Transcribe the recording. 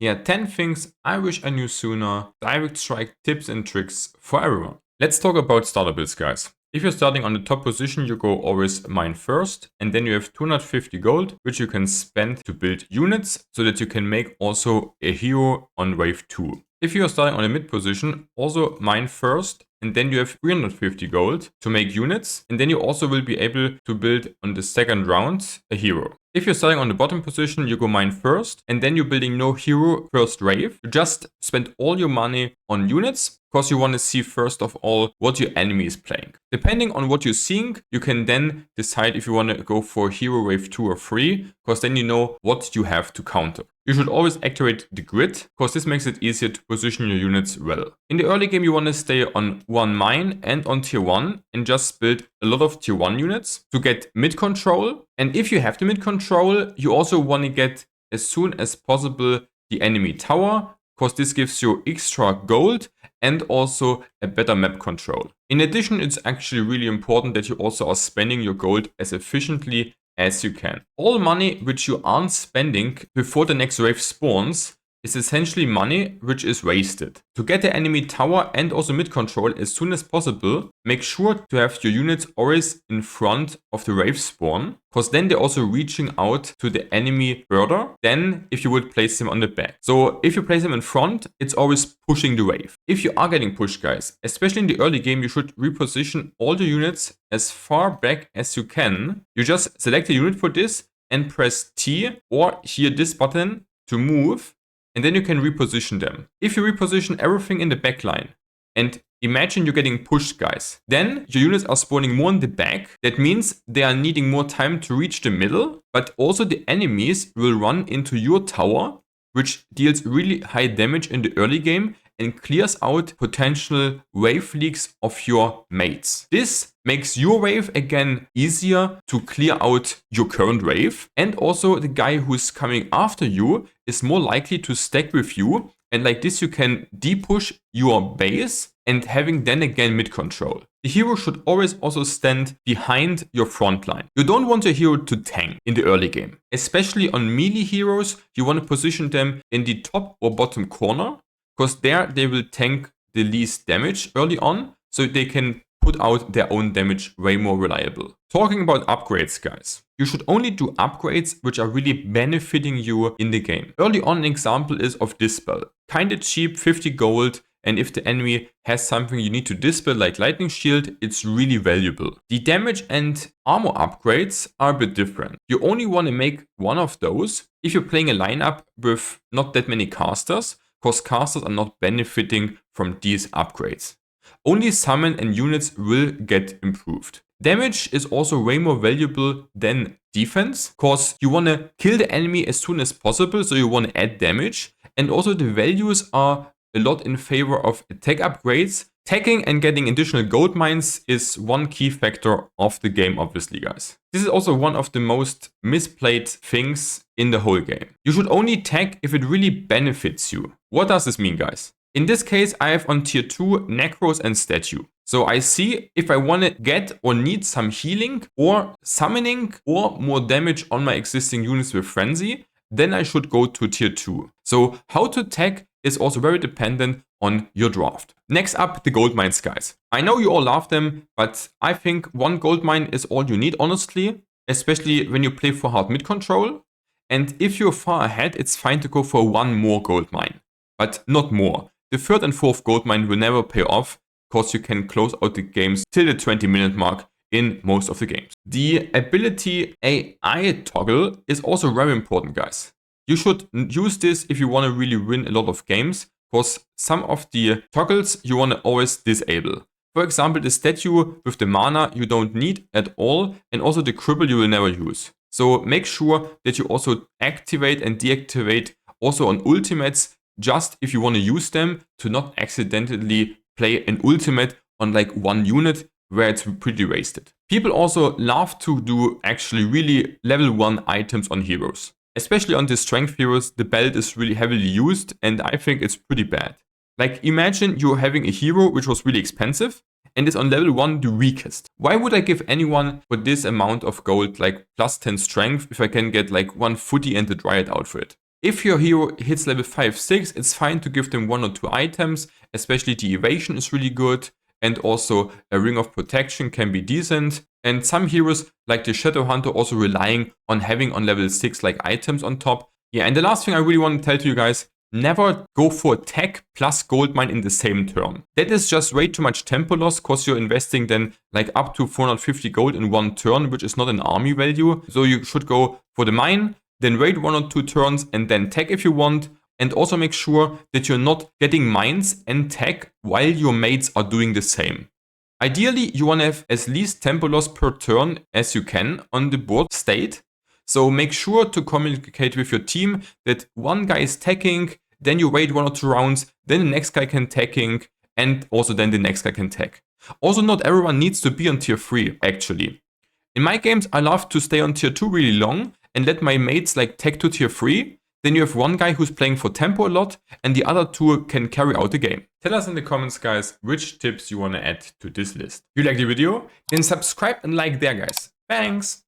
Here are 10 things I wish I knew sooner, direct strike tips and tricks for everyone. Let's talk about starter builds, guys. If you're starting on the top position, you go always mine first, and then you have 250 gold, which you can spend to build units so that you can make also a hero on wave 2. If you are starting on the mid position, also mine first, and then you have 350 gold to make units, and then you also will be able to build on the second round a hero. If you're starting on the bottom position, you go mine first, and then you're building no hero first wave. You just spend all your money on units, because you want to see first of all what your enemy is playing. Depending on what you're seeing, you can then decide if you want to go for hero wave 2 or 3, because then you know what you have to counter. You should always activate the grid, because this makes it easier to position your units well. In the early game, you want to stay on one mine and on tier 1 and just build a lot of tier 1 units to get mid control. And if you have the mid control, you also want to get as soon as possible the enemy tower, because this gives you extra gold and also a better map control. In addition, it's actually really important that you also are spending your gold as efficiently as you can. All money which you aren't spending before the next wave spawns is essentially money which is wasted. To get the enemy tower and also mid control as soon as possible, make sure to have your units always in front of the wave spawn, because then they're also reaching out to the enemy further than if you would place them on the back. So if you place them in front, it's always pushing the wave. If you are getting pushed, guys, especially in the early game, you should reposition all the units as far back as you can. You just select a unit for this and press T or here this button to move, and then you can reposition them. If you reposition everything in the back line, and imagine you're getting pushed, guys, then your units are spawning more in the back. That means they are needing more time to reach the middle, but also the enemies will run into your tower, which deals really high damage in the early game and clears out potential wave leaks of your mates. This makes your wave again easier to clear out your current wave, and also the guy who's coming after you is more likely to stack with you, and like this you can depush your base and having then again mid control. The hero should always also stand behind your front line. You don't want your hero to tank in the early game. Especially on melee heroes, you want to position them in the top or bottom corner, because there they will tank the least damage early on, so they can put out their own damage way more reliable. Talking about upgrades, guys, you should only do upgrades which are really benefiting you in the game. Early on, an example is of dispel. Kinda cheap, 50 gold, and if the enemy has something you need to dispel like lightning shield, it's really valuable. The damage and armor upgrades are a bit different. You only want to make one of those if you're playing a lineup with not that many casters, because casters are not benefiting from these upgrades. Only summon and units will get improved. Damage is also way more valuable than defense, because you want to kill the enemy as soon as possible, so you want to add damage. And also the values are a lot in favor of attack upgrades. Tagging and getting additional gold mines is one key factor of the game, obviously, guys. This is also one of the most misplayed things in the whole game. You should only tag if it really benefits you. What does this mean, guys? In this case, I have on tier 2 Necros and Statue. So I see if I want to get or need some healing or summoning or more damage on my existing units with Frenzy, then I should go to tier 2. So how to tag is also very dependent on your draft. Next up, the gold mines, guys. I know you all love them, but I think one gold mine is all you need, honestly, especially when you play for hard mid control. And if you're far ahead, it's fine to go for one more gold mine, but not more. The third and fourth gold mine will never pay off, because you can close out the games till the 20-minute mark in most of the games. The ability AI toggle is also very important, guys. You should use this if you want to really win a lot of games, because some of the toggles you want to always disable. For example, the statue with the mana you don't need at all, and also the cripple you will never use. So make sure that you also activate and deactivate also on ultimates, just if you want to use them, to not accidentally play an ultimate on like one unit where it's pretty wasted. People also love to do actually really level 1 items on heroes. Especially on the strength heroes, the belt is really heavily used, and I think it's pretty bad. Like, imagine you're having a hero which was really expensive and is on level 1 the weakest. Why would I give anyone for this amount of gold like plus 10 strength if I can get like one footy and the dryad out for it? If your hero hits level 5, 6, it's fine to give them 1 or 2 items, especially the evasion is really good, and also a ring of protection can be decent. And some heroes like the Shadow Hunter also relying on having on level 6 like items on top. Yeah, and the last thing I really want to tell to you guys, never go for tech plus gold mine in the same turn. That is just way too much tempo loss, because you're investing then like up to 450 gold in one turn, which is not an army value. So you should go for the mine, then wait 1 or 2 turns and then tech if you want. And also make sure that you're not getting mines and tech while your mates are doing the same. Ideally, you want to have as least tempo loss per turn as you can on the board state. So make sure to communicate with your team that one guy is teching, then you wait 1 or 2 rounds, then the next guy can teching, and also then the next guy can tech. Also, not everyone needs to be on tier 3, actually. In my games, I love to stay on tier 2 really long and let my mates like tech to tier 3. Then you have one guy who's playing for tempo a lot, and the other 2 can carry out the game. Tell us in the comments, guys, which tips you want to add to this list. If you like the video, then subscribe and like there, guys. Thanks!